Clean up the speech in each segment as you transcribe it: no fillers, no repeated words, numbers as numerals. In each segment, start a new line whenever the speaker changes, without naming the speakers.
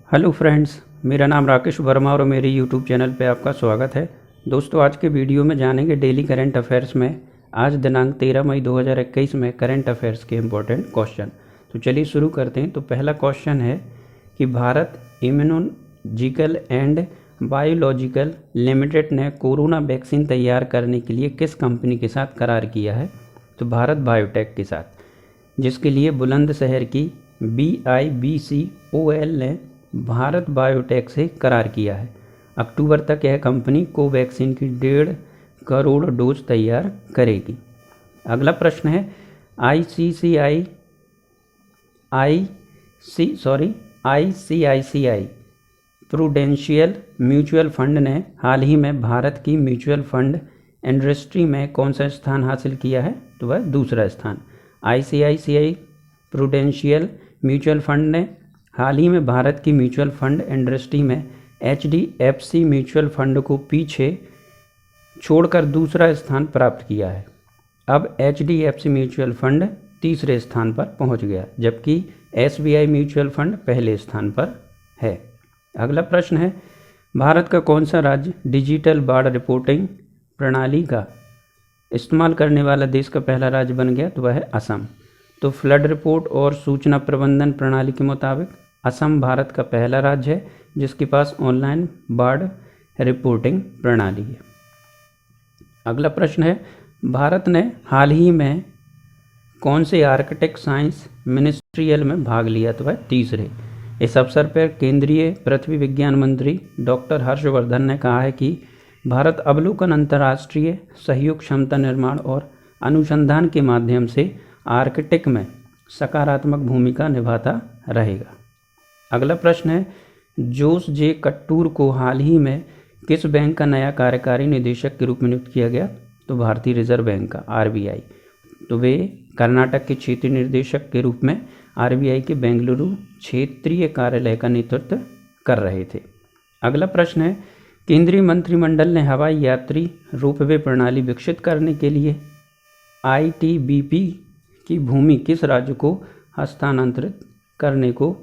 Hello friends, मेरा नाम राकेश वर्मा और मेरे यूट्यूब चैनल पे आपका स्वागत है। दोस्तों, आज के वीडियो में जानेंगे डेली करंट अफेयर्स में आज दिनांक 13 मई 2021 में करंट अफेयर्स के इम्पोर्टेंट क्वेश्चन। तो चलिए शुरू करते हैं। तो पहला क्वेश्चन है कि Bharat immunological and biological limited ने कोरोना वैक्सीन तैयार करने के लिए किस कंपनी के साथ करार किया है? तो भारत बायोटेक के साथ, जिसके लिए बुलंदशहर की BIBCOL ने भारत बायोटेक से करार किया है। अक्टूबर तक यह कंपनी कोवैक्सीन की 1.5 करोड़ डोज तैयार करेगी। अगला प्रश्न है ICICI प्रूडेंशियल म्यूचुअल फंड ने हाल ही में भारत की म्यूचुअल फंड इंडस्ट्री में कौन सा स्थान हासिल किया है? तो वह दूसरा स्थान। ICICI प्रूडेंशियल म्यूचुअल फंड ने हाल ही में भारत की म्यूचुअल फंड इंडस्ट्री में HDFC म्यूचुअल फंड को पीछे छोड़कर दूसरा स्थान प्राप्त किया है। अब HDFC म्यूचुअल फंड तीसरे स्थान पर पहुंच गया, जबकि SBI म्यूचुअल फंड पहले स्थान पर है। अगला प्रश्न है, भारत का कौन सा राज्य डिजिटल बाढ़ रिपोर्टिंग प्रणाली का इस्तेमाल करने वाला देश का पहला राज्य बन गया? तो वह है असम। तो फ्लड रिपोर्ट और सूचना प्रबंधन प्रणाली के मुताबिक असम भारत का पहला राज्य है जिसके पास ऑनलाइन बाढ़ रिपोर्टिंग प्रणाली है। अगला प्रश्न है, भारत ने हाल ही में कौन से आर्कटिक साइंस मिनिस्ट्रियल में भाग लिया? तो वह तीसरे। इस अवसर पर केंद्रीय पृथ्वी विज्ञान मंत्री डॉक्टर हर्षवर्धन ने कहा है कि भारत अवलोकन अंतर्राष्ट्रीय सहयोग क्षमता निर्माण और अनुसंधान के माध्यम से आर्कटिक में सकारात्मक भूमिका निभाता रहेगा। अगला प्रश्न है, जोस जे कट्टूर को हाल ही में किस बैंक का नया कार्यकारी निदेशक के रूप में नियुक्त किया गया? तो भारतीय रिजर्व बैंक का RBI। तो वे कर्नाटक के क्षेत्रीय निदेशक के रूप में RBI के बेंगलुरु क्षेत्रीय कार्यालय का नेतृत्व कर रहे थे। अगला प्रश्न है, केंद्रीय मंत्रिमंडल ने हवाई यात्री रोपवे प्रणाली विकसित करने के लिए ITBP की भूमि किस राज्य को हस्तांतरित करने को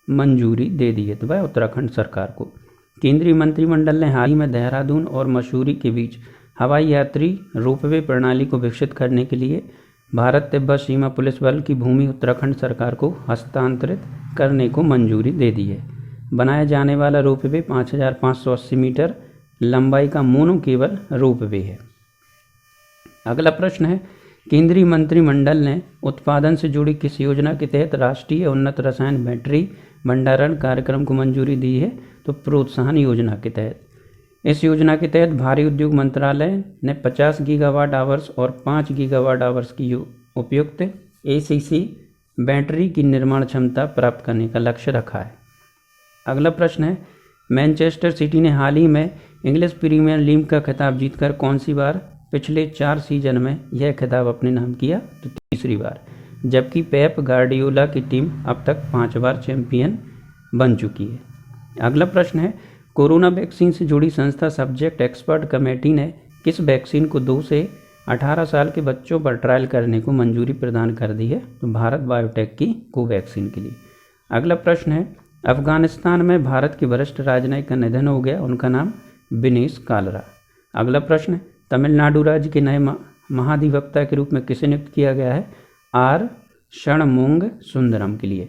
मंजूरी दे दी है? तो वह उत्तराखंड सरकार को। केंद्रीय मंत्रिमंडल ने हाल ही में देहरादून और मसूरी के बीच हवाई यात्री रोपवे प्रणाली को विकसित करने के लिए भारत तिब्बत सीमा पुलिस बल की भूमि उत्तराखंड सरकार को हस्तांतरित करने को मंजूरी दे दी है। बनाया जाने वाला रोपवे 5580 मीटर लंबाई का मोनो केबल रोपवे है। अगला प्रश्न है, केंद्रीय मंत्रिमंडल ने उत्पादन से जुड़ी किस योजना के तहत राष्ट्रीय उन्नत रसायन बैटरी भंडारण कार्यक्रम को मंजूरी दी है? तो प्रोत्साहन योजना के तहत। इस योजना के तहत भारी उद्योग मंत्रालय ने 50 गीगावाट आवर्स और 5 गीगावाट आवर्स की उपयुक्त ACC बैटरी की निर्माण क्षमता प्राप्त करने का लक्ष्य रखा है। अगला प्रश्न है, मैनचेस्टर सिटी ने हाल ही में इंग्लिश प्रीमियर लीग का खिताब जीतकर कौन सी बार पिछले 4 सीजन में यह खिताब अपने नाम किया? तो तीसरी बार, जबकि पेप गार्डियोला की टीम अब तक 5 बार चैंपियन बन चुकी है। अगला प्रश्न है, कोरोना वैक्सीन से जुड़ी संस्था सब्जेक्ट एक्सपर्ट कमेटी ने किस वैक्सीन को 2 से 18 साल के बच्चों पर ट्रायल करने को मंजूरी प्रदान कर दी है? तो भारत बायोटेक की कोवैक्सीन के लिए। अगला प्रश्न है, अफगानिस्तान में भारत के वरिष्ठ राजनयिक का निधन हो गया, उनका नाम विनेश कालरा। अगला प्रश्न है, तमिलनाडु राज्य के नए महाधिवक्ता के रूप में किसे नियुक्त किया गया है? R षणमुंग सुंदरम के लिए।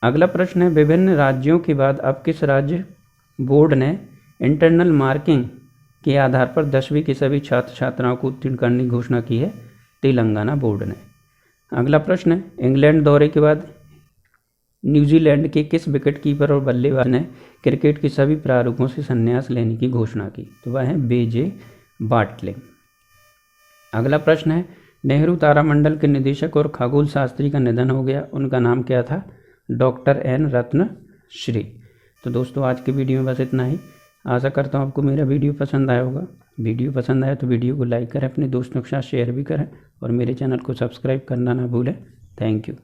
अगला प्रश्न है, विभिन्न राज्यों के बाद अब किस राज्य बोर्ड ने इंटरनल मार्किंग के आधार पर 10वीं के सभी छात्र छात्राओं को उत्तीर्ण करने की घोषणा की है? तेलंगाना बोर्ड ने। अगला प्रश्न है, इंग्लैंड दौरे के बाद न्यूजीलैंड के किस विकेटकीपर और बल्लेबाज ने क्रिकेट के सभी प्रारूपों से संन्यास लेने की घोषणा की? तो वह है BJ बाटलिंग। अगला प्रश्न है, नेहरू तारामंडल के निदेशक और खगोल शास्त्री का निधन हो गया, उनका नाम क्या था? Doctor N Ratnashree. तो दोस्तों, आज के वीडियो में बस इतना ही। आशा करता हूँ आपको मेरा वीडियो पसंद आया होगा। वीडियो पसंद आया तो वीडियो को लाइक करें, अपने दोस्तों के साथ शेयर भी करें और मेरे चैनल को सब्सक्राइब करना ना भूलें। Thank you.